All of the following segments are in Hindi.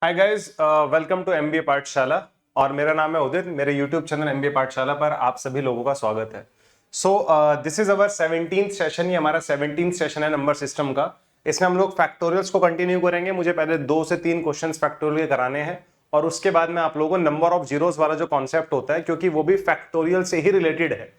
Hi guys, welcome to MBA Pathshala. और मेरा नाम है उदित। मेरे यूट्यूब चैनल एमबीए पाठशाला पर आप सभी लोगों का स्वागत है। So this is our 17th session. ये हमारा 17th सेशन है नंबर सिस्टम का। इसमें हम लोग फैक्टोरियल्स को कंटिन्यू करेंगे। मुझे पहले 2 से 3 क्वेश्चंस फैक्टोरियल के कराने हैं और उसके बाद मैं आप लोगों को नंबर ऑफ जीरोस वाला जो कॉन्सेप्ट होता है, क्योंकि वो भी फैक्टोरियल से ही रिलेटेड है,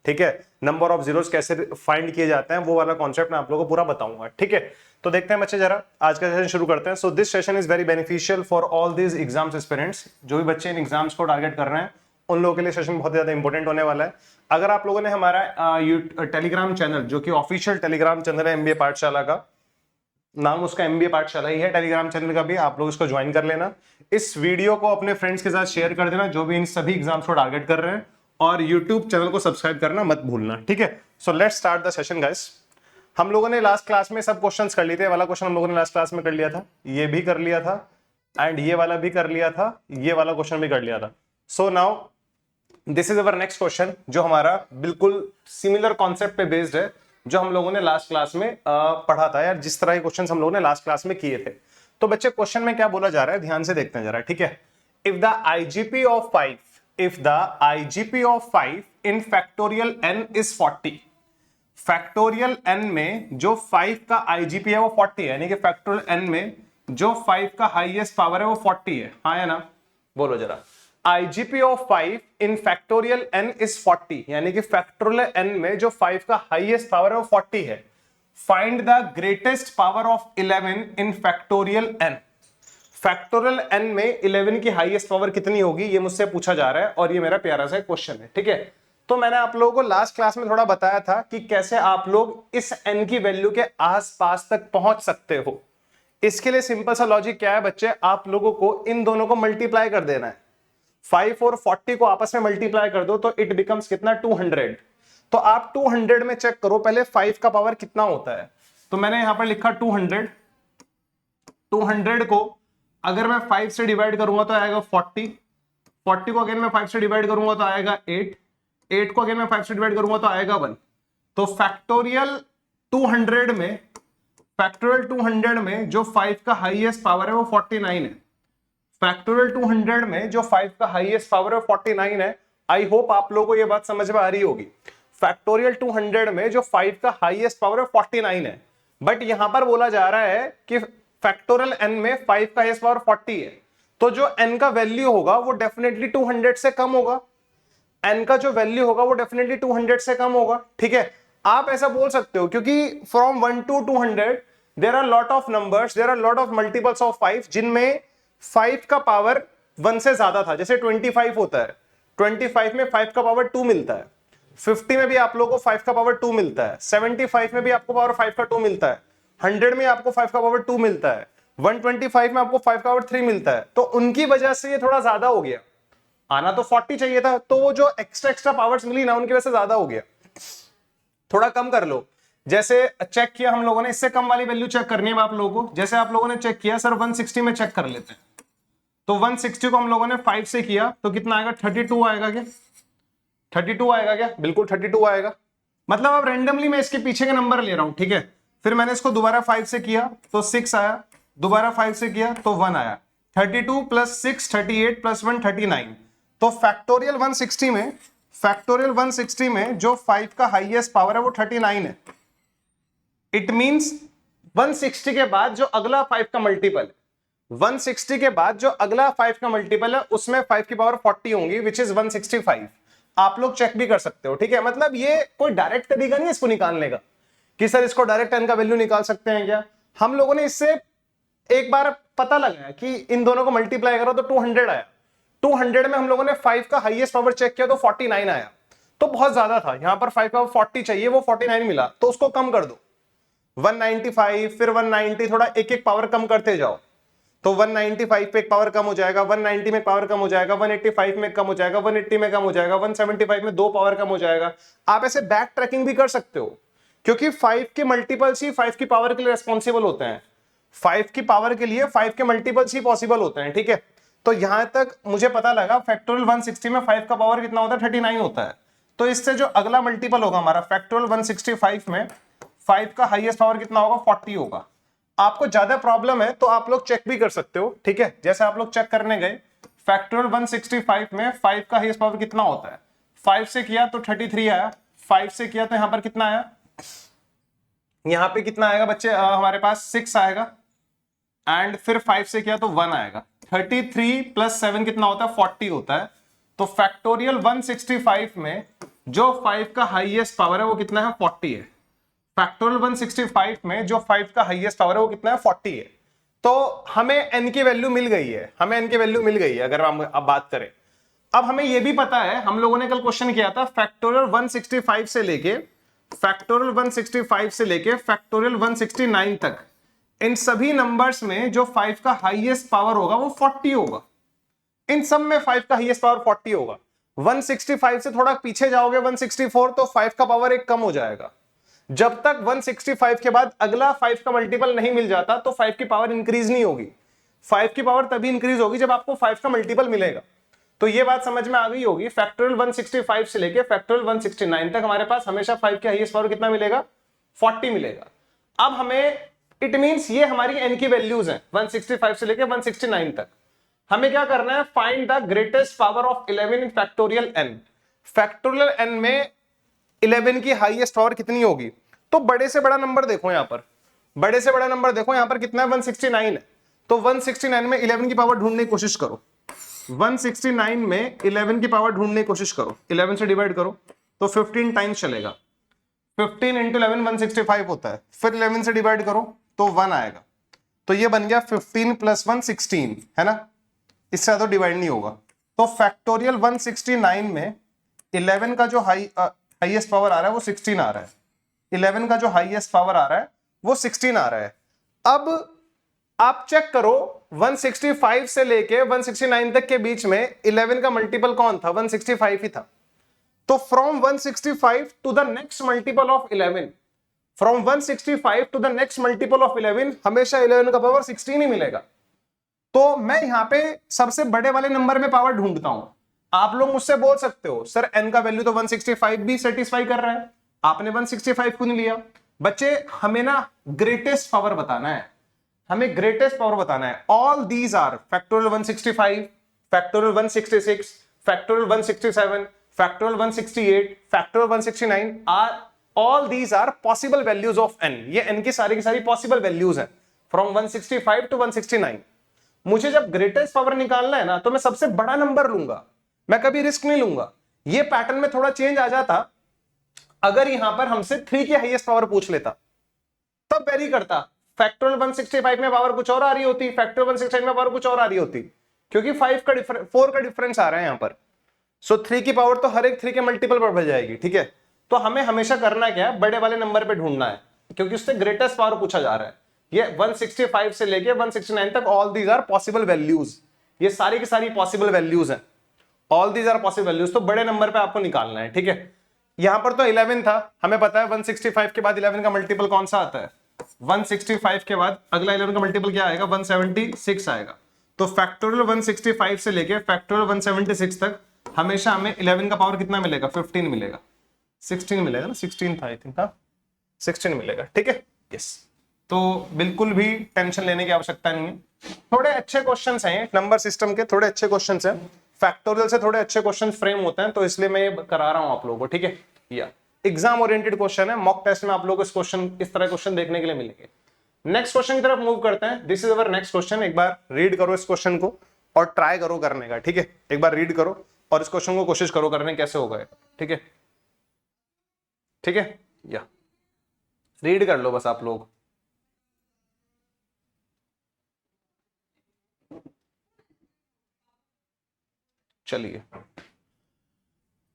ठीक है। नंबर ऑफ जीरोस कैसे फाइंड किए जाते हैं वो वाला कॉन्सेप्ट मैं आप लोगों को पूरा बताऊंगा, ठीक है। तो देखते हैं बच्चे, जरा आज का सेशन शुरू करते हैं। So this session is very beneficial for all these exams aspirants. जो भी बच्चे इन एग्जाम्स को टारगेट कर रहे हैं उन लोगों के लिए सेशन बहुत ज्यादा इंपॉर्टेंट होने वाला है। अगर आप लोगों ने हमारा टेलीग्राम चैनल, जो कि ऑफिशियल टेलीग्राम चैनल है एमबीए पाठशाला का, नाम उसका एमबीए पाठशाला ही है, टेलीग्राम चैनल का भी आप लोग इसको ज्वाइन कर लेना। इस वीडियो को अपने फ्रेंड्स के साथ शेयर कर देना जो भी इन सभी एग्जाम्स को टारगेट कर रहे हैं, और यूट्यूब चैनल को सब्सक्राइब करना मत भूलना, ठीक है। So let's start the session guys. हम लोगों ने लास्ट क्लास में सब क्वेश्चंस कर लिए थे। वाला क्वेश्चन हम लोगों ने लास्ट क्लास में कर लिया था, ये भी कर लिया था, एंड ये वाला भी कर लिया था, ये वाला क्वेश्चन भी कर लिया था। So now this is our next question, जो हमारा बिल्कुल सिमिलर कॉन्सेप्ट पे बेस्ड है जो हम लोगों ने लास्ट क्लास में पढ़ा था यार। जिस तरह के क्वेश्चन हम लोगों ने लास्ट क्लास में किए थे। तो बच्चे क्वेश्चन में क्या बोला जा रहा है ध्यान से देखते हैं जरा, ठीक है। If the IGP of 5 in factorial n is 40, factorial n में जो 5 का आईजीपी है वो 40 है, यानी कि फैक्टोरियल n में जो 5 का हाईएस्ट पावर है वो 40 है, हाँ या ना, बोलो जरा। IGP of 5 in factorial n is 40, यानी कि फैक्टोरियल n में जो 5 का हाईएस्ट पावर है वो 40 है। Find the greatest power of 11 in factorial n। Factorial n में 11 की हाईएस्ट पावर कितनी होगी, ये मुझसे पूछा जा रहा है और ये मेरा प्यारा सा क्वेश्चन है, ठीक है। तो मैंने आप लोगों को लास्ट क्लास में थोड़ा बताया था कि कैसे आप लोग इस n की वैल्यू के आसपास तक पहुंच सकते हो। इसके लिए सिंपल सा लॉजिक क्या है बच्चे, आप लोगों को इन दोनों को मल्टीप्लाई कर देना है। 5 और 40 को आपस में मल्टीप्लाई कर दो तो इट बिकम्स कितना, 200। तो आप 200 में चेक करो पहले 5 का पावर कितना होता है। तो मैंने यहां पर लिखा 200। 200 को अगर मैं 5 से डिवाइड करूंगा तो आएगा 40। 40 को अगर मैं 5 से डिवाइड करूंगा तो आएगा 8। 8 को अगर मैं 5 से डिवाइड करूंगा तो आएगा 1। तो फैक्टोरियल 200 में जो 5 का हाईएस्ट पावर है वो 49 है। फैक्टोरियल 200 में जो 5 का हाईएस्ट पावर है 49 है। आई होप आप लोगों को ये बात समझ में आ रही होगी। फैक्टोरियल 200 में जो 5 का हाईएस्ट पावर है 49 है, बट यहां पर बोला जा रहा है कि फैक्टोरियल n में 5 का हाईएस्ट पावर 40 है, तो जो n का वैल्यू होगा वो डेफिनेटली 200 से कम होगा। n का जो वैल्यू होगा वो डेफिनेटली 200 से कम होगा, ठीक है। आप ऐसा बोल सकते हो क्योंकि from 1 to 200 there are lot of numbers, there are lot of multiples of 5 जिनमें 5 का पावर 1 से ज्यादा था। जैसे 25 होता है, 25 में 5 का पावर 2 मिलता है। 50 में भी आप लोगों को 5 का पावर 2 मिलता है। 75 में भी आपको पावर 5 का 2 मिलता है। 100 में आपको 5 का पावर 2 मिलता है। 125 में आपको 5 का पावर 3 मिलता है। तो उनकी वजह से ये थोड़ा ज्यादा हो गया। आना तो 40 चाहिए था, तो वो जो एक्स्ट्रा पावर्स मिली ना उनकी वजह से ज्यादा हो गया। थोड़ा कम कर लो। जैसे चेक किया हम लोगों ने, इससे कम वाली वैल्यू चेक करनी है आप लोगों को। जैसे आप लोगों ने चेक किया सर 160 में चेक कर लेते हैं। तो 160 को हम लोगों ने 5 से किया तो कितना आएगा, 32 आएगा क्या? 32 आएगा क्या? बिल्कुल 32 आएगा। मतलब अब रैंडमली मैं इसके पीछे के नंबर ले रहा हूं, ठीक है। फिर मैंने इसको दोबारा 5 से किया तो 6 आया, दोबारा 5 से किया तो 1 आया। 32 प्लस 6 38 प्लस 1 39। तो फैक्टोरियल 160 में जो 5 का हाईएस्ट पावर है वो 39 है। इट मींस 160 के बाद जो अगला 5 का मल्टीपल है, 160 के बाद जो अगला 5 का मल्टीपल है उसमें 5 की पावर 40 होंगी, विच इज 165। आप लोग चेक भी कर सकते हो, ठीक है। मतलब ये कोई डायरेक्ट तरीका नहीं है इसको निकालने का कि सर इसको डायरेक्ट n का वैल्यू निकाल सकते हैं क्या। हम लोगों ने इससे एक बार पता लगाया कि इन दोनों को मल्टीप्लाई करो तो 200 आया। 200 में हम लोगों ने 5 का हाईएस्ट पावर चेक किया तो 49 आया, तो बहुत ज्यादा था। यहां पर 5 का 40 चाहिए, वो 49 मिला, तो उसको कम कर दो। 195 फिर 190, थोड़ा एक एक पावर कम करते जाओ। तो 195 पे एक पावर कम हो जाएगा, 190 में पावर कम हो जाएगा, 185 में कम हो जाएगा, 180 में कम हो जाएगा, 175 में 2 पावर कम हो जाएगा। आप ऐसे बैक ट्रैकिंग भी कर सकते हो, क्योंकि 5 के मल्टीपल्स ही 5 की पावर के लिए रेस्पॉन्सिबल होते हैं। 5 की पावर के लिए 5 के मल्टीपल्स ही पॉसिबल होते हैं, ठीक है। तो यहां तक मुझे पता लगा फैक्टोरियल 160 में 5 का पावर कितना होता है, 39 होता है। तो इससे जो अगला मल्टीपल होगा हमारा फैक्टोरियल 165 में 5 का हाईएस्ट पावर कितना होगा, 40 होगा। आपको ज्यादा प्रॉब्लम है तो आप लोग चेक भी कर सकते हो, ठीक है। जैसे आप लोग चेक करने गए, फैक्टोरियल 165 में 5 का हाईएस्ट पावर कितना होता है, 5 से किया तो 33 आया, 5 से किया तो यहां पर कितना आया, यहां पे कितना आएगा बच्चे, हमारे पास 6 आएगा, एंड फिर 5 से किया तो 1 आएगा। 33 प्लस 7 कितना होता है, 40 होता है। तो फैक्टोरियल 165 में जो 5 का हाईएस्ट पावर है वो कितना है, 40 है। फैक्टोरियल 165 में जो 5 का हाईएस्ट पावर है वो कितना है, 40 है। तो हमें n की वैल्यू मिल गई है, हमें n की वैल्यू मिल गई है। अगर हम अब बात करें, अब हमें यह भी पता है, हम लोगों ने कल क्वेश्चन किया था फैक्टोरियल 165 से लेके फैक्टोरियल 169 तक, इन सभी नंबर्स में जो 5 का हाईएस्ट पावर होगा वो 40 होगा। इन सब में 5 का हाईएस्ट पावर 40 होगा। 165 से थोड़ा पीछे जाओगे 164, तो 5 का पावर एक कम हो जाएगा। जब तक 165 के बाद अगला 5 का मल्टीपल नहीं मिल जाता तो 5 की पावर इंक्रीज नहीं होगी। 5 की पावर तभी इंक्रीज होगी जब आपको 5 का मल्टीपल मिलेगा। तो ये बात समझ में आ गई होगी। फैक्टोरियल 165 से लेके फैक्टोरियल 169 तक हमारे पास हमेशा 5 के हाईएस्ट पावर कितना मिलेगा, 40 मिलेगा। अब हमें इट मींस ये हमारी n की वैल्यूज हैं 165 से लेके 169 तक। हमें क्या करना है, find the greatest power of 11 in factorial n। Factorial n में 11 की हाईएस्ट पावर कितनी होगी, तो बड़े से बड़ा नंबर देखो, यहां पर बड़े से बड़ा नंबर देखो, यहां पर कितना है, 169 है। तो 169 में 11 की पावर ढूंढने की कोशिश करो। 169 में 11 की पावर ढूंढने की कोशिश करो, 11 से डिवाइड करो तो 15 टाइम्स चलेगा। 15 इंटू 11 165 होता है। फिर 11 से डिवाइड करो तो 1 आएगा। तो ये बन गया 15 प्लस 1 16, है ना, इससे ज्यादा डिवाइड नहीं होगा। तो फैक्टोरियल 169 में 11 का जो हाईएस्ट पावर आ रहा है वो 16 आ रहा है। 11 का जो हाईएस्ट पावर आ रहा है वो 16 आ रहा है। अब आप चेक करो 165 से लेके 169 तक के बीच में 11 का मल्टीपल कौन था, 165 ही था। तो from 165 to the next multiple of 11, from 165 to the next multiple of 11 हमेशा 11 का पावर 16 ही मिलेगा। तो मैं यहां पे सबसे बड़े वाले नंबर में पावर ढूंढता हूं। आप लोग मुझसे बोल सकते हो सर n का वैल्यू तो 165 भी सेटिस्फाई कर रहा है, आपने 165 क्यों नहीं लिया। बच्चे हमें ना ग्रेटेस्ट पावर बताना है, हमें ग्रेटेस्ट पावर बताना है। All these are factorial 165, factorial 166, factorial 167, factorial 168, factorial 169 are all these are possible values of n। ये n की सारी पॉसिबल वैल्यूज हैं फ्रॉम 165 टू 169। मुझे जब ग्रेटेस्ट पावर निकालना है ना तो मैं सबसे बड़ा नंबर लूंगा, मैं कभी रिस्क नहीं लूंगा। ये पैटर्न में थोड़ा चेंज आ जाता अगर यहां पर हमसे 3 की हाईएस्ट पावर पूछ लेता, तब वेरी करता। फैक्टोरियल 165 में पावर कुछ और आ रही होती, फैक्टोरियल 169 में पावर कुछ और आ रही होती, क्योंकि 4 का डिफरेंस आ रहा है यहां पर। सो 3 की पावर तो हर एक 3 के मल्टीपल पर बढ़ जाएगी, ठीक है। तो हमें हमेशा करना क्या है, बड़े वाले नंबर पे ढूंढना है, क्योंकि उससे ग्रेटेस्ट पावर पूछा जा रहा है। ये 165 से लेके 169 तक all these are possible values, ये सारी की सारी पॉसिबल वैल्यूज हैं, all these are possible values. तो बड़े नंबर पे आपको निकालना है, ठीक है। यहां पर तो 11 था, हमें पता है 165 के बाद 11 का मल्टीपल कौन सा आता है, 165 के बाद अगला 11 का मल्टीपल क्या आएगा, 176 आएगा। तो फैक्टोरियल 165 से लेके फैक्टोरियल 176 तक हमेशा हमें 11 का पावर कितना मिलेगा, 15 मिलेगा, 16 मिलेगा ना, 16 था आई थिंक, हाँ 16 मिलेगा, ठीक है। यस, तो बिल्कुल भी टेंशन लेने की आवश्यकता नहीं है। थोड़े अच्छे क्वेश्चंस हैं नंबर सिस्टम के, थोड़े अच्छे क्वेश्चंस हैं, फैक्टोरियल से थोड़े अच्छे क्वेश्चंस फ्रेम होते हैं, तो इसलिए मैं ये करा रहा हूं आप लोगों को, ठीक है। या एग्जाम ओरिएंटेड क्वेश्चन है, मॉक टेस्ट में आप लोगों को इस तरह क्वेश्चन देखने के लिए मिलेंगे। नेक्स्ट क्वेश्चन की तरफ मूव करते हैं। This is our next question. एक बार रीड करो इस क्वेश्चन को और ट्राई करो करने का, ठीक है। एक बार रीड करो और इस क्वेश्चन को कोशिश करो करने कैसे होगा, ठीक है, ठीक है। या रीड कर लो बस आप लोग। चलिए,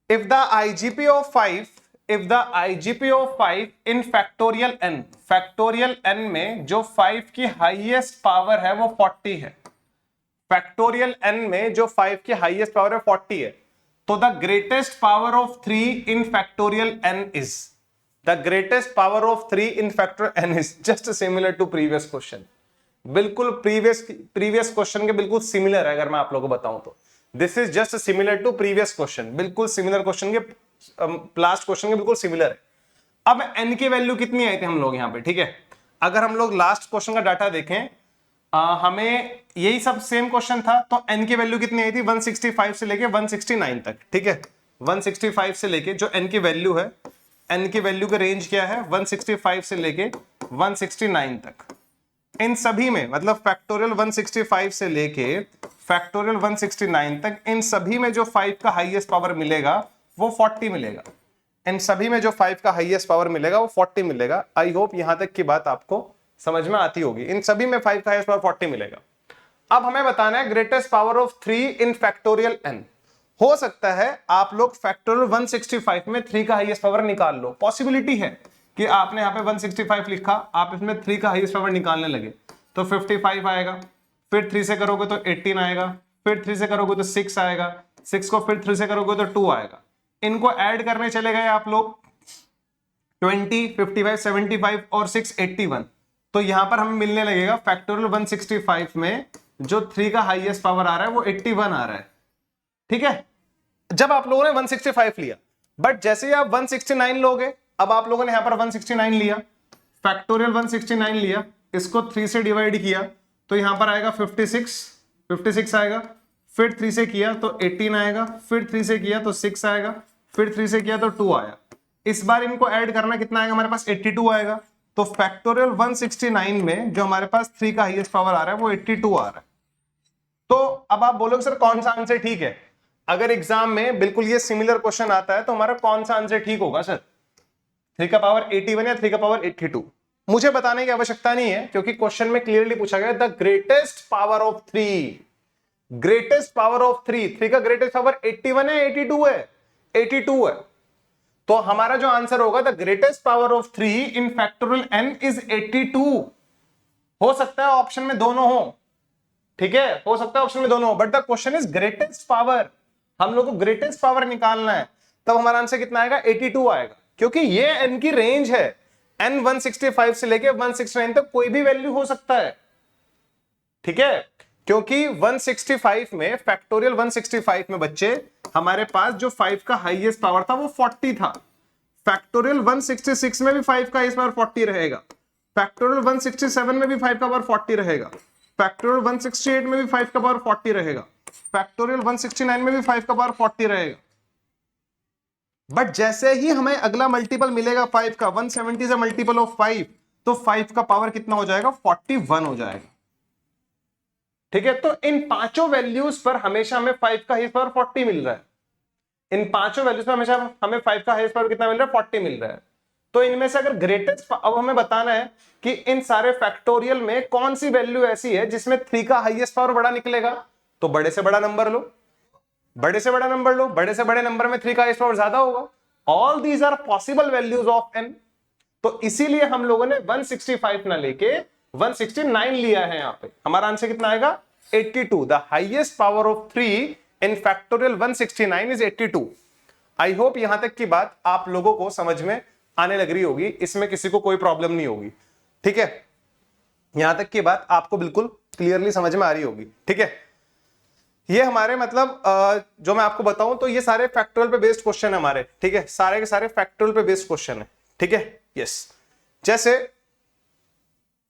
if the IGP of 5 in factorial n में जो 5 की हाईएस्ट पावर है वो 40 है, फैक्टोरियल n में जो 5 की हाईएस्ट पावर है 40 है, तो the greatest power of 3 in factorial n is, the greatest power of 3 in factorial n is just similar to previous question. बिल्कुल प्रीवियस क्वेश्चन के बिल्कुल सिमिलर है, अगर मैं आप लोगों को बताऊं तो this is just similar to previous question, बिल्कुल सिमिलर क्वेश्चन के, लास्ट क्वेश्चन के बिल्कुल सिमिलर है। अब n की वैल्यू कितनी आई थी हम लोग यहाँ पे, ठीक है। अगर हम लोग लास्ट क्वेश्चन का डाटा देखें, हमें यही सब सेम क्वेश्चन था, तो n की वैल्यू कितनी आई थी 165 से लेके 169 तक, ठीक है। 165 से लेके जो n की वैल्यू है, n की वैल्यू का रेंज क्या है 165 से लेके 169 तक। इन सभी में मतलब फैक्टोरियल 165 से लेके फैक्टोरियल 169 तक, इन सभी में जो 5 का हाईएस्ट पावर मिलेगा वो 40 मिलेगा। इन सभी में जो 5 का हाईएस्ट पावर मिलेगा वो 40 मिलेगा। आई होप यहां तक की बात आपको समझ में आती होगी। इन सभी में 5 का हाईएस्ट पावर 40 मिलेगा। अब हमें बताना है greatest power of 3 in factorial n। हो सकता है आप लोग फैक्टोरियल 165 में 3 का हाईएस्ट पावर निकाल लो। पॉसिबिलिटी है कि आपने यहां पे 165 लिखा, आप इसमें 3 का हाईएस्ट पावर निकालने लगे तो 55 आएगा, फिर 3 से करोगे तो 18 आएगा, फिर 3 से करोगे तो 6 आएगा, 6 को फिर 3 से करोगे तो 2 आएगा। इनको ऐड करने चले गए आप लोग 20, 55, 75 और 6 81, तो यहां पर हमें मिलने लगेगा फैक्टोरियल 165 में जो 3 का हाईएस्ट पावर आ रहा है वो 81 आ रहा है, ठीक है। जब आप लोगों ने 165 लिया, बट जैसे ही आप 169 लोगे, अब आप लोगों ने यहां पर 169 लिया, फैक्टोरियल 169 लिया, इसको 3 से डिवाइड किया तो यहां पर आएगा 56 आएगा, फिर 3 से किया तो 18 आएगा, फिर 3 से किया तो 6 आएगा, फिर 3 से किया तो 2 आया। इस बार इनको ऐड करना कितना आएगा, हमारे पास 82 आएगा। तो फैक्टोरियल 169 में जो हमारे पास 3 का हाईएस्ट पावर आ रहा है वो 82 आ रहा है। तो अब आप बोलोगे सर कौन सा आंसर ठीक है। अगर एग्जाम में बिल्कुल ये सिमिलर क्वेश्चन आता है तो हमारा कौन सा आंसर ठीक होगा सर, 3 का पावर 81 या 3 का पावर 82? मुझे बताने की आवश्यकता नहीं है क्योंकि क्वेश्चन में क्लियरली पूछा गया the greatest power of 3। Greatest power of 3 का ग्रेटेस्ट पावर 81 है 82 है? 82 है। तो हमारा जो आंसर होगा the greatest power of 3 in factorial n is 82। हो सकता है ऑप्शन में दोनों हो, ठीक है, हो सकता है ऑप्शन में दोनों हो, but the question is greatest power. हम लोग को ग्रेटेस्ट पावर निकालना है, तब हमारा आंसर कितना आएगा 82 आएगा, क्योंकि ये n की रेंज है। n 165 से लेके 169 तक कोई भी वैल्यू हो सकता है, ठीक है। क्योंकि 165 में फैक्टोरियल 165 में बच्चे हमारे पास जो 5 का हाईएस्ट पावर था वो 40 था। फैक्टोरियल 166 में भी 5 का हाईएस्ट पावर 40 रहेगा, फैक्टोरियल 167 में भी 5 का पावर 40 रहेगा, फैक्टोरियल 168 में भी 5 का पावर 40 रहेगा, फैक्टोरियल 169 में भी 5 का पावर 40 रहेगा। बट जैसे ही हमें अगला मल्टीपल मिलेगा 5 का, 170 से मल्टीपल ऑफ 5, तो 5 का पावर कितना हो जाएगा 41 हो जाएगा, ठीक है। तो इन पांचों वैल्यूज पर हमेशा हमें 5 का हाईएस्ट पावर 40 मिल रहा है। इन पांचों वैल्यूज पर हमेशा हमें 5 का हाईएस्ट पावर कितना मिल रहा है 40 मिल रहा है। तो इनमें से अगर ग्रेटेस्ट, अब हमें बताना है कि इन सारे फैक्टोरियल में कौन सी वैल्यू ऐसी है जिसमें 3 का हाईएस्ट पावर बड़ा निकलेगा। तो बड़े से बड़ा नंबर लो, बड़े से बड़ा नंबर लो, बड़े से बड़े नंबर में 3 का हाईएस्ट पावर ज्यादा होगा। All these are possible values of n। तो इसीलिए हम लोगों ने 165 ना लेके 169 लिया है। यहां पे हमारा आंसर कितना आएगा 82। The highest power of 3 in factorial 169 is 82। I hope यहां तक की बात आप लोगों को समझ में आने लग रही होगी, इसमें किसी को कोई प्रॉब्लम नहीं होगी, ठीक है। यहां तक की बात आपको बिल्कुल क्लियरली समझ में आ रही होगी, ठीक है। ये हमारे मतलब जो मैं आपको बताऊं तो ये सारे फैक्टोरियल पे बेस्ड क्वेश्चन है हमारे, ठीक है, सारे के सारे फैक्टोरियल पे बेस्ड क्वेश्चन है, ठीक है। यस, जैसे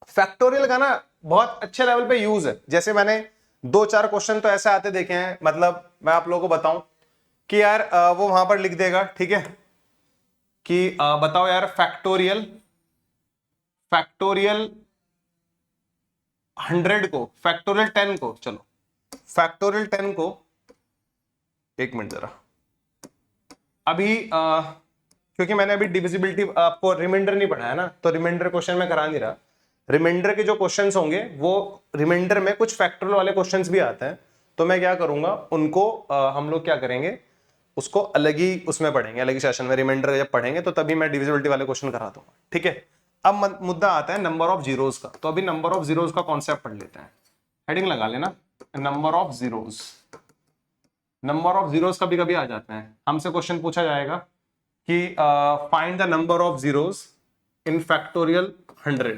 फैक्टोरियल का ना बहुत अच्छे लेवल पे यूज है। जैसे मैंने 2-4 क्वेश्चन तो ऐसे आते देखे हैं, मतलब मैं आप लोगों को बताऊं कि यार वो वहां पर लिख देगा, ठीक है, कि बताओ यार फैक्टोरियल 100 को, फैक्टोरियल 10 को, चलो फैक्टोरियल 10 को, एक मिनट जरा, अभी क्योंकि मैंने अभी डिविजिबिलिटी आपको रिमाइंडर नहीं पढ़ाया ना, तो रिमाइंडर क्वेश्चन में करा नहीं रहा। रिमाइंडर के जो क्वेश्चंस होंगे वो रिमाइंडर में कुछ फैक्टोरियल वाले क्वेश्चंस भी आते हैं, तो मैं क्या करूंगा उनको हम लोग क्या करेंगे उसको अलग ही उसमें पढ़ेंगे, अलग ही सेशन में रिमाइंडर जब पढ़ेंगे तो तभी मैं डिविजिबिलिटी वाले क्वेश्चन करा दूंगा, ठीक है। अब मुद्दा आता है नंबर ऑफ जीरोस का, तो अभी नंबर ऑफ जीरोस का कॉन्सेप्ट पढ़ लेते हैं। हेडिंग लगा लेना, number of zeros. Number of zeros कभी कभी आ जाते हैं, हमसे क्वेश्चन पूछा जाएगा कि find the number of zeros in factorial 100।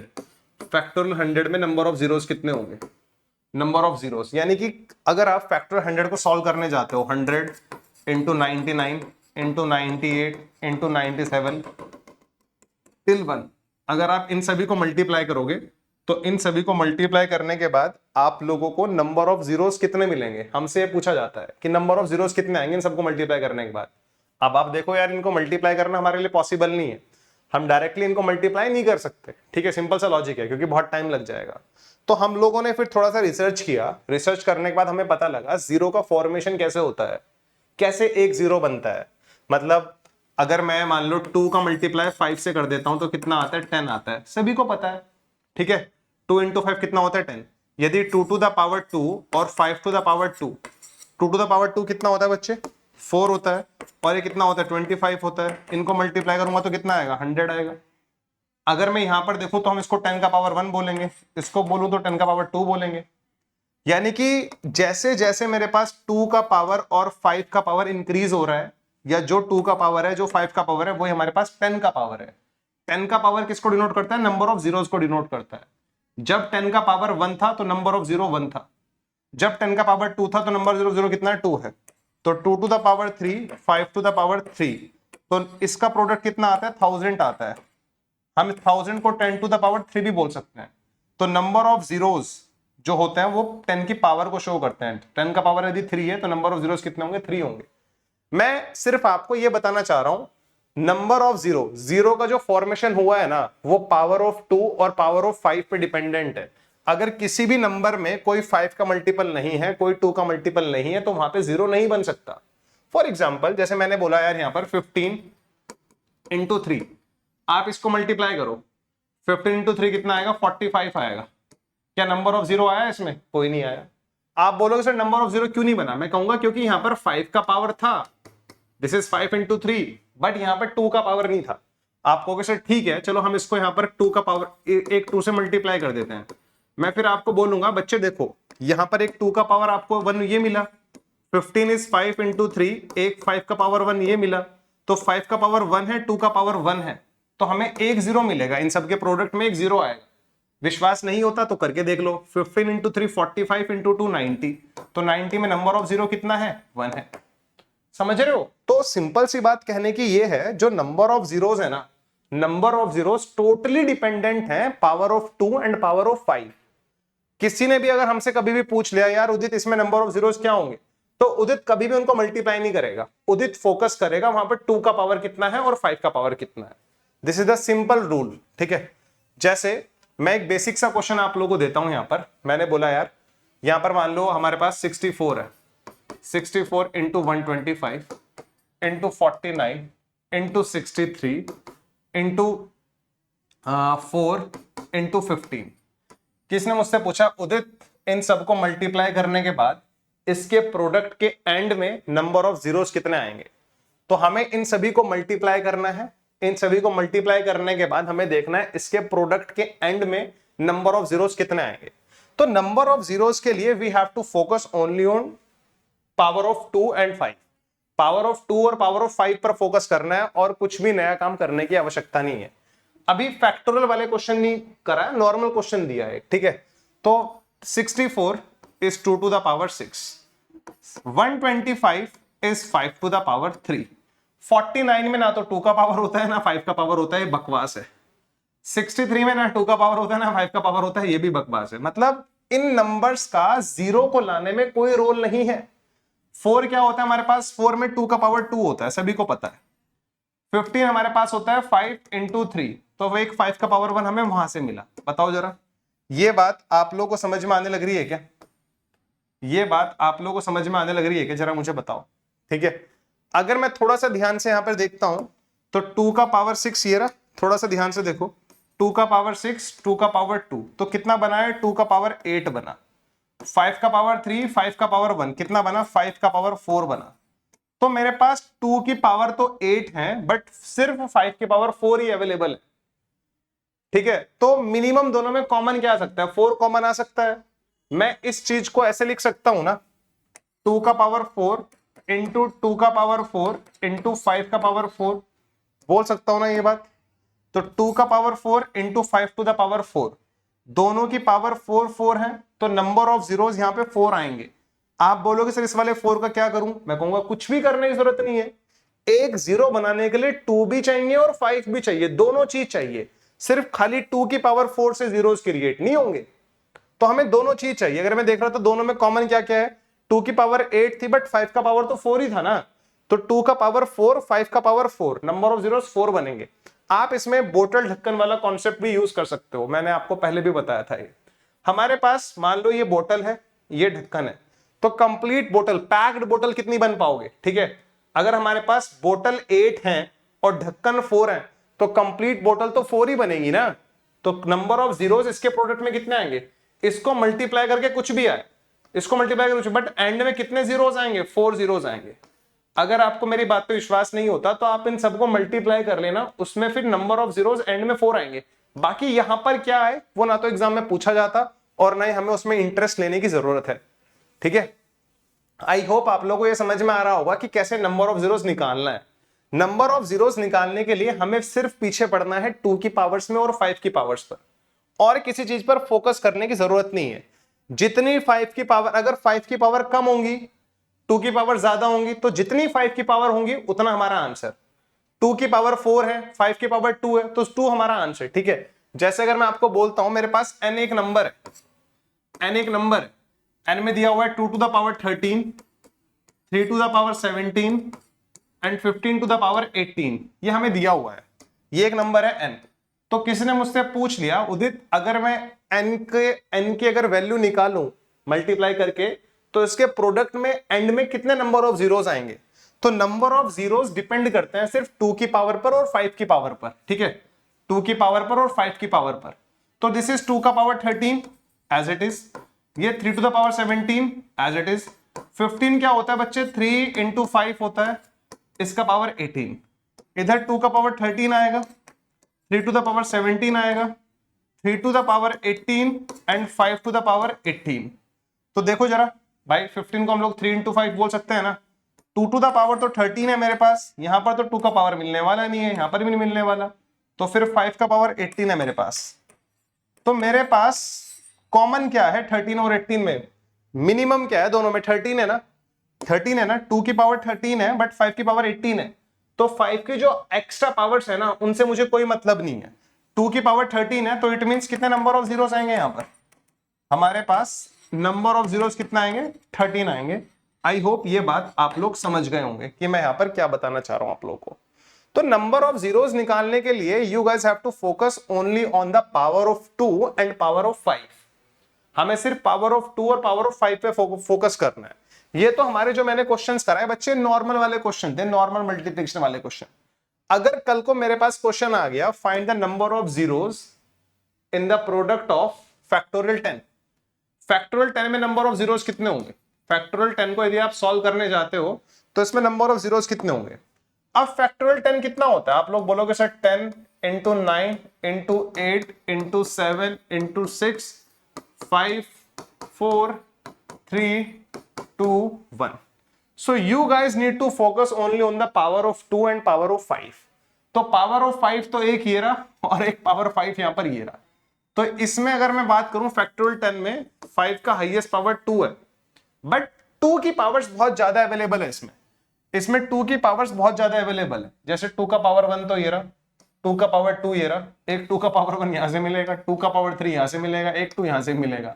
Factorial 100 में नंबर ऑफ जीरोस कितने होंगे। नंबर ऑफ जीरोस यानी कि अगर आप फैक्टोरियल 100 को सॉल्व करने जाते हो 100 इंटू 99 इंटू 98 इंटू 97 टिल 1, अगर आप इन सभी को मल्टीप्लाई करोगे तो इन सभी को मल्टीप्लाई करने के बाद आप लोगों को नंबर ऑफ जीरोस कितने मिलेंगे, हमसे ये पूछा जाता है कि नंबर ऑफ जीरोस कितने आएंगे इन सबको मल्टीप्लाई करने के बाद। अब आप देखो यार, इनको मल्टीप्लाई करना हमारे लिए पॉसिबल नहीं है, हम डायरेक्टली इनको मल्टीप्लाई नहीं कर सकते, ठीक है, सिंपल सा लॉजिक है, क्योंकि बहुत टाइम लग जाएगा। तो हम लोगों ने फिर थोड़ा सा रिसर्च किया, रिसर्च करने के बाद हमें पता लगा जीरो का फॉर्मेशन कैसे होता है, कैसे एक जीरो बनता है। मतलब अगर मैं मान लो 2 का मल्टीप्लाई 5 से कर देता हूं तो कितना आता है, 10 आता है, सभी को पता है, ठीक है। 2 इंटू 5 कितना होता है, 10। यदि 2 टू द पावर 2 और 5 to the power 2, 2 to the power 2 कितना होता है बच्चे, 4 होता है, और ये कितना होता है, 25 होता है। इनको मल्टीप्लाई करूंगा तो कितना आएगा, 100 आएगा। अगर मैं यहां पर देखूं तो हम इसको 10 का पावर 1 बोलेंगे, इसको बोलूं तो 10 का पावर 2 बोलेंगे। यानी कि जैसे जैसे मेरे पास 2 का पावर और 5 का पावर इंक्रीज हो रहा है, या जो 2 का पावर है, जो 5 का पावर है, वो हमारे पास 10 का पावर है। 10 का पावर किसको डिनोट करता है, नंबर ऑफ जीरोस को डिनोट करता है। जब 10 का पावर 1 था तो नंबर ऑफ जीरो 1 था, जब 10 का पावर 2 था तो नंबर जीरो जीरो कितना है, 2 है। तो 2 to the power 3, 5 to the power 3, तो इसका प्रोडक्ट कितना आता है, 1000 आता है। हम 1000 को 10 टू द पावर 3 भी बोल सकते हैं। तो नंबर ऑफ जीरोस जो होते हैं वो 10 की पावर को शो करते हैं। 10 का पावर यदि 3 है तो नंबर ऑफ जीरोस कितने होंगे, 3 होंगे। मैं सिर्फ आपको यह बताना चाह रहा हूं, नंबर ऑफ जीरो का जो फॉर्मेशन हुआ है ना, वो पावर ऑफ 2 और पावर ऑफ 5 पे डिपेंडेंट है। अगर किसी भी नंबर में कोई 5 का मल्टीपल नहीं है, कोई 2 का मल्टीपल नहीं है, तो वहां पे जीरो नहीं बन सकता। फॉर एग्जाम्पल जैसे मैंने बोला यार, यहां पर 15 इंटू 3, आप इसको मल्टीप्लाई करो, 15 इंटू 3 कितना आएगा, 45 आएगा। क्या नंबर ऑफ जीरो आया इसमें, कोई नहीं आया। आप बोलोगे सर नंबर ऑफ जीरो क्यों नहीं बना, मैं कहूंगा क्योंकि यहां पर 5 का पावर था, दिस इज 5 इंटू 3, बट यहां पर 2 का पावर नहीं था। आप कहोगे सर ठीक है, चलो हम इसको यहां पर 2 का पावर एक 2 से मल्टीप्लाई कर देते हैं। मैं फिर आपको बोलूंगा बच्चे देखो, यहां पर एक 2 का पावर आपको 1 ये मिला, 15 इज 5 इंटू 3, एक 5 का पावर 1 ये मिला, तो 5 का पावर 1 है, 2 का पावर 1 है, तो हमें एक जीरो मिलेगा, इन सबके प्रोडक्ट में एक जीरो आएगा। विश्वास नहीं होता तो करके देख लो, 15 इंटू 3 45 इंटू 2 90, तो 90 में नंबर ऑफ जीरो कितना है, 1 है। समझ रहे हो? तो सिंपल सी बात कहने की ये है, जो नंबर ऑफ जीरोस है ना, number of zeros totally dependent है power of 2 and power of 5। किसी ने भी अगर हमसे कभी भी पूछ लिया यार उदित इसमें नंबर ऑफ जीरोस क्या होंगे, तो उदित कभी भी उनको मल्टीप्लाई नहीं करेगा, उदित फोकस करेगा वहां पर 2 का पावर कितना है और 5 का पावर कितना है। This is the simple rule, ठीक है। जैसे मैं एक बेसिक सा क्वेश्चन आप लोगों को देता हूं, यहां पर मैंने बोला यार, यहां पर मान लो हमारे पास 64 है, 64 into 125 into 49 into 63 into 4 into 15। किसने मुझसे पूछा उदित इन सबको मल्टीप्लाई करने के बाद इसके प्रोडक्ट के एंड में नंबर ऑफ जीरोस कितने आएंगे। तो हमें इन सभी को मल्टीप्लाई करना है, इन सभी को मल्टीप्लाई करने के बाद हमें देखना है इसके प्रोडक्ट के एंड में नंबर ऑफ जीरोस कितने आएंगे। तो नंबर ऑफ जीरोस के लिए we have to focus only on power of 2 and 5। Power of 2 और पावर ऑफ 5 पर फोकस करना है और कुछ भी नया काम करने की आवश्यकता नहीं है। अभी फैक्टोरियल वाले क्वेश्चन नहीं करा है, नॉर्मल क्वेश्चन दिया है, ठीक है। तो 64 is 2 to the power 6, 125 is 5 to the power 3, 49 में ना तो 2 का पावर होता है ना 5 का पावर होता है, बकवास है। 63 में ना 2 का पावर होता है ना 5 का पावर होता है, ये भी बकवास है। मतलब इन नंबर्स का जीरो को लाने में कोई रोल नहीं है। 4 क्या होता है हमारे पास, 4 में 2 का पावर 2 होता है, सभी को पता है। 15 हमारे पास होता है 5 इंटू 3, तो वो एक 5 का पावर 1 हमें वहां से मिला। बताओ जरा, ये बात आप लोगों को समझ में आने लग रही है क्या? ये बात आप लोगों को समझ में आने लग रही है क्या, जरा मुझे बताओ, ठीक है। अगर मैं थोड़ा सा ध्यान से यहां पर देखता हूं तो 2 का पावर 6 ये रहा, थोड़ा सा ध्यान से देखो, 2 का पावर 6, 2 का पावर 2, तो कितना बना है, 2 का पावर 8 बना। 5 का पावर 3, 5 का पावर 1 कितना बना, 5 का पावर 4 बना। तो मेरे पास 2 की पावर तो 8 है, बट सिर्फ 5 की पावर 4 ही अवेलेबल है, ठीक है। तो मिनिमम दोनों में कॉमन क्या आ सकता है, 4 कॉमन आ सकता है। मैं इस चीज को ऐसे लिख सकता हूं ना, 2 का पावर 4 इंटू 2 का पावर 4 इंटू 5 का पावर 4, बोल सकता हूं ना ये बात। तो 2 का power 4 into 5 to the power 4, दोनों की पावर 4 4 है, तो नंबर ऑफ जीरोस यहां पे 4 आएंगे। आप बोलोगे सर इस वाले 4 का क्या करूं, मैं कहूंगा कुछ भी करने की जरूरत नहीं है। एक जीरो बनाने के लिए 2 भी चाहिए और 5 भी चाहिए, दोनों चीज चाहिए। सिर्फ खाली 2 की पावर 4 से जीरोस क्रिएट नहीं होंगे। तो हमें दोनों चीज चाहिए। अगर मैं देख रहा था दोनों में कॉमन क्या क्या है, 2 की पावर 8 थी बट 5 का पावर तो 4 ही था ना, तो 2 का पावर 4, 5 का पावर 4, नंबर ऑफ जीरोस 4 बनेंगे। आप इसमें बोतल ढक्कन वाला कॉन्सेप्ट भी यूज कर सकते हो, मैंने आपको पहले भी बताया था। ये हमारे पास मान लो ये बोतल है, ये ढक्कन है, तो कंप्लीट बोतल, पैक्ड बोतल कितनी बन पाओगे? ठीक है, अगर हमारे पास बोतल 8 है और ढक्कन 4 है तो कंप्लीट बोतल तो 4 ही बनेगी ना। तो नंबर ऑफ जीरोस इसके प्रोडक्ट में कितने आएंगे? इसको मल्टीप्लाई करके कुछ भी आए, इसको मल्टीप्लाई करके कुछ, बट एंड में कितने जीरोस आएंगे? 4 जीरोस आएंगे। अगर आपको मेरी बात पे विश्वास नहीं होता तो आप इन सबको मल्टीप्लाई कर लेना, उसमें फिर नंबर ऑफ जीरोस एंड में 4 आएंगे। बाकी यहां पर क्या है वो ना तो एग्जाम में पूछा जाता और ना ही हमें उसमें इंटरेस्ट लेने की जरूरत है। ठीक है, आई होप आप लोगों को ये समझ में आ रहा होगा कि कैसे नंबर ऑफ जीरोस निकालना है। नंबर ऑफ जीरोस निकालने के लिए हमें सिर्फ पीछे पड़ना है 2 की पावर्स में और 5 की पावर्स पर, और किसी चीज पर फोकस करने की जरूरत नहीं है। जितनी 5 की पावर, अगर 5 की पावर कम होंगी, 2 की पावर ज्यादा होंगी, तो जितनी 5 की पावर होंगी उतना हमारा आंसर। 2 की पावर 4 है, 5 की पावर 2 है, तो 2 हमारा आंसर। ठीक है, जैसे अगर मैं आपको बोलता हूं मेरे पास n एक नंबर है, n एक नंबर है, n में दिया हुआ है 2 to the power 13, 3 to the power 17 and 15 to the power 18, ये हमें दिया हुआ है। ये एक नंबर है n। तो किसी ने मुझसे पूछ लिया उदित अगर मैं n की अगर वैल्यू निकालूं मल्टीप्लाई करके तो इसके प्रोडक्ट में एंड में कितने नंबर ऑफ जीरोस आएंगे? तो नंबर ऑफ जीरोस डिपेंड करते हैं सिर्फ 2 की पावर पर और 5 की पावर पर। ठीक है, 2 की पावर पर और 5 की पावर पर। तो दिस इज 2 का पावर 13 एज इट इज, ये 3 to the power 17 as it is. 15 क्या होता है बच्चे? 3 इंटू 5 होता है, इसका पावर 18। इधर 2 का पावर 13 आएगा, 3 टू द पावर 17 आएगा, 3 to the power 18 and 5 to the power 18। तो देखो जरा भाई, 15 को हम लोग 3 इंटू 5 बोल सकते हैं ना। 2 टू द पावर तो 13 है मेरे पास, यहां पर तो 2 का पावर मिलने वाला नहीं है, यहां पर भी नहीं मिलने वाला, तो फिर 5 का पावर 18 है मेरे पास। तो मेरे पास कॉमन क्या है 13 और 18 में? मिनिमम क्या है दोनों में? 13 है ना, 13 है ना। 2 की पावर 13 है बट 5 की पावर 18 है, तो 5 की जो एक्स्ट्रा पावर्स है ना उनसे मुझे कोई मतलब नहीं है। 2 की पावर 13 है तो इट मींस कितने नंबर ऑफ जीरोस आएंगे यहां पर? हमारे पास नंबर ऑफ जीरोस कितना आएंगे? 13 आएंगे। आई होप ये बात आप लोग समझ गए होंगे कि मैं यहां पर क्या बताना चाह रहा हूं आप लोगों को। तो नंबर ऑफ जीरोस निकालने के लिए you guys have to focus only on the power of 2 and power of 5। हमें सिर्फ पावर ऑफ 2 और पावर ऑफ 5 पे फोकस करना है। ये तो हमारे जो मैंने क्वेश्चंस कराए बच्चे नॉर्मल वाले क्वेश्चन थे, नॉर्मल मल्टीप्लिकेशन वाले क्वेश्चन। अगर कल को मेरे पास क्वेश्चन आ गया find the number of zeros in the product of factorial 10, factorial 10 में नंबर ऑफ जीरोस कितने होंगे? फैक्टोरियल 10 को यदि आप सॉल्व करने जाते हो तो इसमें नंबर ऑफ जीरोस कितने होंगे? अब फैक्टोरियल 10 कितना होता है? आप लोग बोलोगे sir 10 into 9 into 8 into 7 into 6 5 4 3 2 1। So you guys need to focus only on the power of 2 and power of 5। तो पावर ऑफ 5 तो एक ये रहा और एक पावर 5 यहां पर ये रहा। तो इसमें अगर मैं बात करूं फैक्टोरियल 10 में 5 का हाईएस्ट पावर 2 है, बट 2 की पावर्स बहुत ज्यादा अवेलेबल है इसमें 2 की पावर्स बहुत ज्यादा अवेलेबल है। जैसे 2 का पावर 1 तो ये रहा, 2 का पावर 2 ये रहा, एक 2 का पावर 1 यहां से मिलेगा, 2 का पावर 3 यहां से मिलेगा, एक 2 यहां से मिलेगा।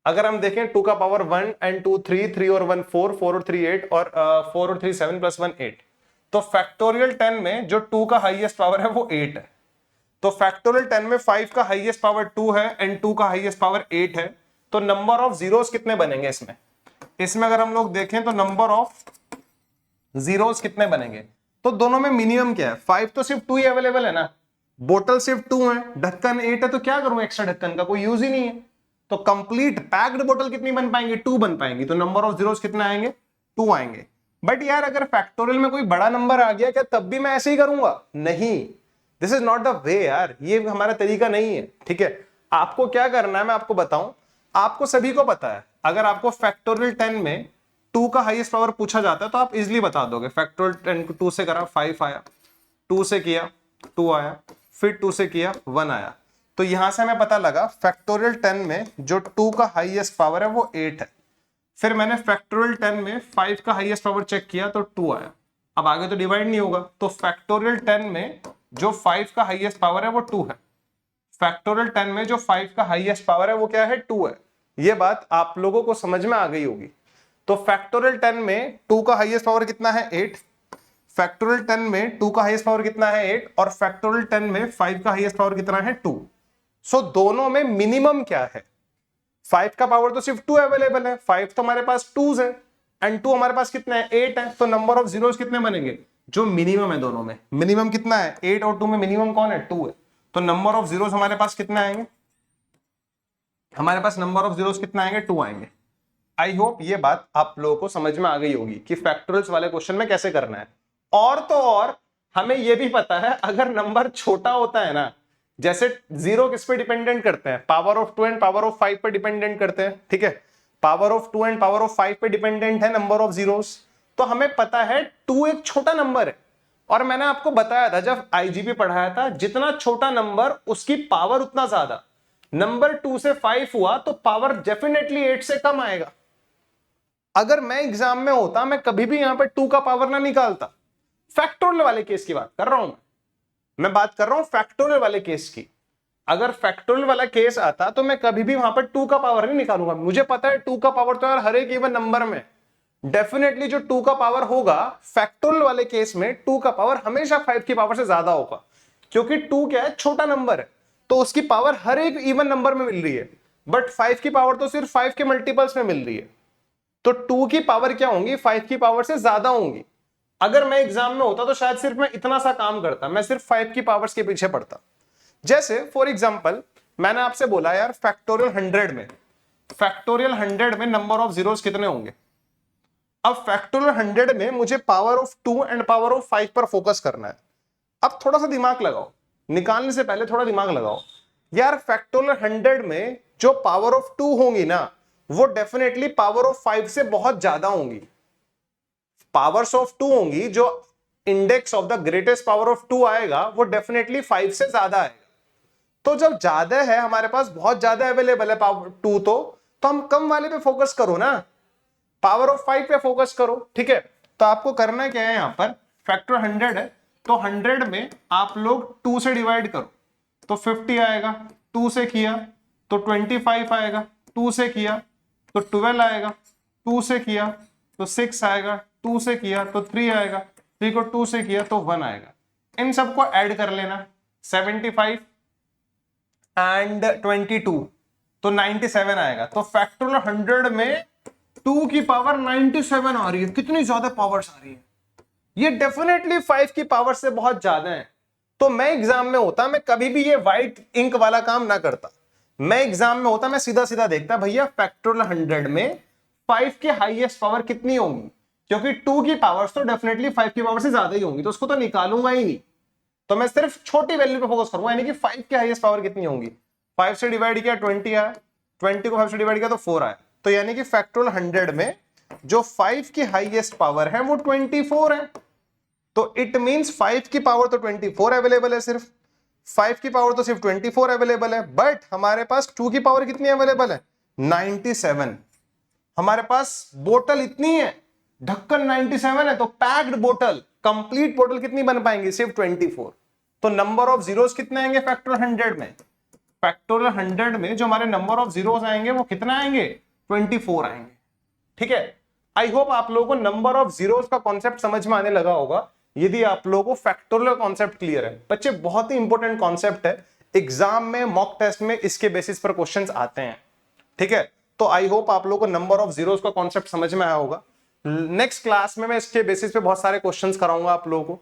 अगर हम देखें 2 का पावर 1 एंड 2 3, 3 और 1 4, 4 और 3 8 और 4 और 3 7 प्लस 1 8। तो फैक्टोरियल 10 में जो 2 का हाईएस्ट पावर है वो 8 है। तो फैक्टोरियल 10 में 5 का हाईएस्ट पावर 2 है एंड 2 का हाईएस्ट पावर 8 है। तो नंबर ऑफ जीरोस कितने बनेंगे इसमें अगर हम लोग देखें तो नंबर ऑफ जीरोस कितने बनेंगे? तो दोनों में मिनिमम क्या है? 5 तो सिर्फ 2 ही अवेलेबल है ना, बोतल सिर्फ 2 है, ढक्कन 8 है, तो क्या करूं एक्स्ट्रा ढक्कन का कोई यूज ही नहीं है। तो कंप्लीट पैक्ड बोतल कितनी बन पाएंगे? 2 बन पाएंगी। तो नंबर ऑफ जीरोस कितने आएंगे? 2 आएंगे। बट यार अगर फैक्टोरियल में कोई बड़ा नंबर आ गया क्या तब भी मैं ऐसे ही करूंगा? नहीं, this is not the way यार, ये हमारा तरीका नहीं है। ठीक है, आपको क्या करना है मैं आपको बताऊं। आपको सभी को पता है अगर आपको फैक्टोरियल 10 में 2 का हाईएस्ट पावर पूछा जाता है तो आप इजीली बता दोगे। फैक्टोरियल 10 को 2 से करा 5 आया, 2 से किया 2 आया, फिर 2 से किया 1 आया। तो यहां से हमें पता लगा फैक्टोरियल 10 में जो 2 का हाईएस्ट पावर है वो 8 है। फिर मैंने फैक्टोरियल 10 में 5 का हाईएस्ट पावर चेक किया तो 2 आया। अब आगे तो डिवाइड नहीं होगा, तो फैक्टोरियल 10 में जो 5 का हाईएस्ट पावर है वो 2 है। फैक्टोरियल 10 में जो 5 का हाईएस्ट पावर है वो क्या है, 2 है। ये बात आप लोगों को समझ में आ गई होगी। तो फैक्टोरियल 10 में 2 का हाईएस्ट पावर कितना है, 8। फैक्टोरियल 10 में 2 का हाईएस्ट पावर कितना है, 8, और फैक्टोरियल 10 में 5 का हाईएस्ट पावर कितना है, 2। सो दोनों में मिनिमम क्या है, 5 का पावर तो सिर्फ 2 अवेलेबल है, 5 तो हमारे पास 2 है, एंड 2 हमारे पास कितना है, 8 है। तो नंबर ऑफ जीरोस कितने बनेंगे, जो मिनिमम है दोनों में, मिनिमम कितना है, 8 और 2 में मिनिमम कौन है, 2 है। तो नंबर ऑफ जीरोस हमारे पास कितने आएंगे, हमारे पास नंबर ऑफ जीरोस कितने आएंगे, 2 आएंगे। आई होप ये बात आप लोगों को समझ में आ गई होगी कि फैक्टोरियल्स वाले क्वेश्चन में कैसे करना है। और तो और हमें यह भी पता है, अगर नंबर छोटा होता है ना, जैसे जीरो किस पे डिपेंडेंट करते हैं, power of 2 and power of 5 पे डिपेंडेंट करते हैं, ठीक है। Power of 2 and power of 5 पे डिपेंडेंट है नंबर ऑफ जीरोस। तो हमें पता है 2 एक छोटा नंबर है, और मैंने आपको बताया था जब आईजीबी पढ़ाया था, जितना छोटा नंबर उसकी पावर उतना ज्यादा। नंबर 2 से 5 हुआ तो पावर डेफिनेटली 8 से कम आएगा। अगर मैं एग्जाम में होता, मैं कभी भी यहां पर 2 का पावर ना निकालता। फैक्टोरियल वाले केस की बात कर रहा हूं मैं बात कर रहा हूं फैक्टोरियल वाले केस की। अगर फैक्टोरियल वाला केस आता तो मैं कभी भी वहां पर 2 का पावर नहीं निकालूंगा। मुझे पता है 2 का पावर तो यार हर एक इवन नंबर में डेफिनेटली जो 2 का पावर होगा, फैक्टोरियल वाले केस में 2 का पावर हमेशा 5 की पावर से ज्यादा होगा, क्योंकि 2 क्या है, छोटा नंबर है, तो उसकी पावर हर एक इवन नंबर में मिल रही है। बट 5 की पावर तो सिर्फ 5 के मल्टीपल्स में मिल रही है। तो 2 की पावर क्या होंगी, 5 की पावर से ज्यादा होंगी। अगर मैं एग्जाम में होता तो शायद सिर्फ मैं इतना सा काम करता, मैं सिर्फ 5 की पावर्स के पीछे पड़ता। जैसे फॉर एग्जांपल मैंने आपसे बोला यार फैक्टोरियल 100 में नंबर ऑफ जीरोस कितने होंगे। अब फैक्टोरियल 100 में मुझे power of 2 and power of 5 पर फोकस करना है। अब थोड़ा सा दिमाग लगाओ, निकालने से पहले थोड़ा दिमाग लगाओ यार। फैक्टोरियल 100 में जो पावर ऑफ 2 होंगी ना, वो डेफिनेटली पावर ऑफ 5 से बहुत ज्यादा होंगी। पावर्स ऑफ 2 होंगी, जो index of the greatest power of 2 आएगा वो डेफिनेटली 5 से ज्यादा आएगा। तो जब ज्यादा है, हमारे पास बहुत ज्यादा अवेलेबल है पावर 2, तो हम कम वाले पे फोकस करो ना, पावर ऑफ 5 पे फोकस करो, ठीक है। तो आपको करना क्या है, यहां पर फैक्टर 100 है, तो 100 में आप लोग 2 से डिवाइड करो तो 50 आएगा, 2 से किया तो 25 आएगा, 2 से किया तो 12 आएगा, 2 से किया तो 6 आएगा, 2 से किया तो 3 आएगा, 3 को 2 से किया तो 1 आएगा। इन सबको ऐड कर लेना, 75 एंड 22 तो 97 आएगा। तो फैक्टोरियल 100 में 2 की पावर 97 आ रही है। कितनी ज्यादा पावर्स आ रही है, ये डेफिनेटली 5 की पावर से बहुत ज्यादा है। तो मैं एग्जाम में होता, मैं कभी भी ये व्हाइट इंक वाला काम ना करता। मैं एग्जाम में होता, मैं सीधा सीधा देखता भैया फैक्टोरियल 100 में 5 की हाईएस्ट पावर कितनी होंगी, क्योंकि 2 की पावर्स तो डेफिनेटली 5 की पावर से ज्यादा ही होंगी, तो उसको तो निकालूंगा ही नहीं। तो मैं सिर्फ छोटी वैल्यू पे फोकस करूंगा, यानी कि 5 की हाईएस्ट पावर कितनी होंगी। 5 से डिवाइड किया 20 आया, 20 को 5 से डिवाइड किया तो 4 आया। तो यानी कि फैक्टोरियल 100 में जो 5 की हाईएस्ट पावर है वो 24 है। तो इट मींस 5 की पावर तो 24 अवेलेबल है, सिर्फ 5 की पावर तो सिर्फ 24 अवेलेबल है, बट हमारे पास 2 की पावर कितनी अवेलेबल है, 97। हमारे पास बोतल इतनी है, ढक्कन 97 है, तो पैक्ड बोतल, कंप्लीट बोतल कितनी बन पाएंगी, सिर्फ 24। तो नंबर ऑफ जीरोस कितने आएंगे फैक्टोरियल 100 में, फैक्टोरियल 100 में जो हमारे नंबर ऑफ जीरोस आएंगे वो कितना आएंगे, 24 आएंगे, ठीक है। आई होप आप लोगों को नंबर ऑफ जीरोस का कॉन्सेप्ट समझ में आने लगा होगा, यदि आप लोगों को फैक्टोरियल कॉन्सेप्ट क्लियर है। बच्चे बहुत ही इंपॉर्टेंट कॉन्सेप्ट है, एग्जाम में मॉक टेस्ट में इसके बेसिस पर क्वेश्चंस आते हैं, ठीक है। तो आई होप आप लोगों को नंबर ऑफ जीरोस का कॉन्सेप्ट समझ में आया होगा। नेक्स्ट क्लास में मैं इसके बेसिस पे बहुत सारे क्वेश्चंस कराऊंगा आप लोगों को।